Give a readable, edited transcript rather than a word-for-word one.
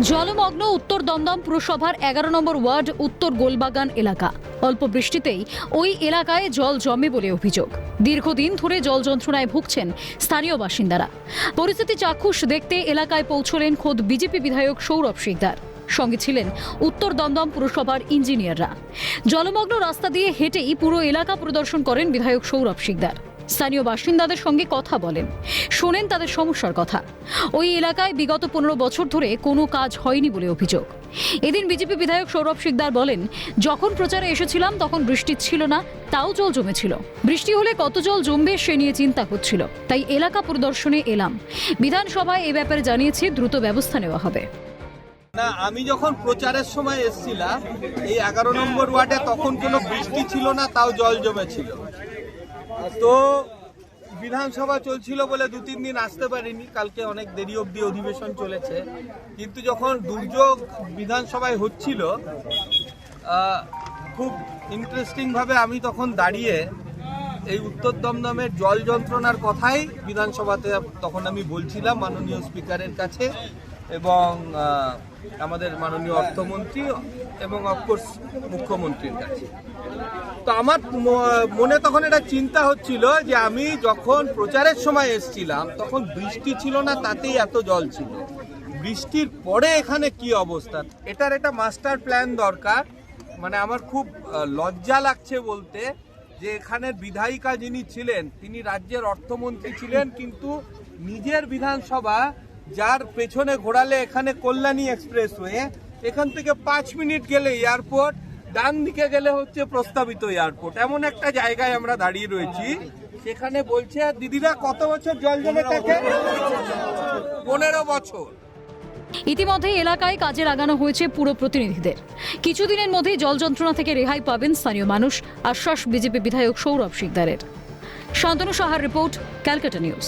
জলমগ্ন উত্তর দমদম পুরসভার ১১ নম্বর ওয়ার্ড উত্তর গোলবাগান এলাকা। অল্প বৃষ্টিতেই ওই এলাকায় জল জমে বলে অভিযোগ। দীর্ঘদিন ধরে জল যন্ত্রণায় ভুগছেন স্থানীয় বাসিন্দারা। পরিস্থিতি চাক্ষুষ দেখতে এলাকায় পৌঁছলেন খোদ বিজেপি বিধায়ক সৌরভ শিকদার। সঙ্গে ছিলেন উত্তর দমদম পুরসভার ইঞ্জিনিয়াররা। জলমগ্ন রাস্তা দিয়ে হেঁটেই পুরো এলাকা পরিদর্শন করেন বিধায়ক সৌরভ শিকদার। স্থানীয় বাসিন্দাদের সঙ্গে কথা বলেন, শোনেন তাদের সমস্যার কথা। ওই এলাকায় বিগত ১৫ বছর ধরে কোনো কাজ হয়নি বলে অভিযোগ। এদিন বিজেপি বিধায়ক সৌরভ শিকদার বলেন, যখন প্রচারে এসেছিলাম তখন বৃষ্টি ছিল না, তাও জল জমেছিল। বৃষ্টি হলে কত জল জমবে সে নিয়ে চিন্তা হচ্ছিল, তাই এলাকা পরিদর্শনে এলাম। বিধানসভায় এ ব্যাপারে জানিয়েছি দ্রুত ব্যবস্থা নেওয়া হবে। না, আমি যখন প্রচারের সময় এসেছিলাম এই ১১ নম্বর ওয়ার্ডে তখন কোনো বৃষ্টি ছিল না, তাও জল জমেছিল। তো বিধানসভা চলছিল বলে ২-৩ দিন আসতে পারিনি, কালকে অনেক দেরি অবধি অধিবেশন চলেছে। কিন্তু যখন দুর্যোগ বিধানসভায় হচ্ছিল, খুব ইন্টারেস্টিং ভাবে আমি তখন দাঁড়িয়ে এই উত্তর দমদমের জল যন্ত্রণার কথাই বিধানসভাতে তখন আমি বলছিলাম মাননীয় স্পিকারের কাছে এবং আমাদের মাননীয় অর্থমন্ত্রী এবং অফকোর্স মুখ্যমন্ত্রীর কাছে। তো আমার মনে তখন এটা চিন্তা হচ্ছিল যে আমি যখন প্রচারের সময় এসেছিলাম তখন বৃষ্টি ছিল না, তাতেই এত জল ছিল। বৃষ্টির পরে এখানে কি অবস্থা, এটার একটা মাস্টার প্ল্যান দরকার। মানে আমার খুব লজ্জা লাগছে বলতে যে এখানের বিধায়িকা যিনি ছিলেন তিনি রাজ্যের অর্থমন্ত্রী ছিলেন, কিন্তু নিজের বিধানসভা যার পেছনে ঘোরালে এখানে কল্যাণী এক্সপ্রেসওয়ে, এখান থেকে 5 মিনিট গেলে এয়ারপোর্ট, ডান দিকে গেলে হচ্ছে প্রস্তাবিত এয়ারপোর্ট। এমন একটা জায়গায় আমরা দাঁড়িয়ে রয়েছি, সেখানে বলছে দিদিরা কত বছর জল জমে থাকে? 15 বছর। ইতিমধ্যে এলাকায় কাজে লাগানো হয়েছে পুরো প্রতিনিধিদের। কিছুদিনের মধ্যেই জল যন্ত্রণা থেকে রেহাই পাবেন স্থানীয় মানুষ, আশ্বাস বিজেপি বিধায়ক সৌরভ শিকদারের। শান্তনু সাহার রিপোর্ট, ক্যালকাটা নিউজ।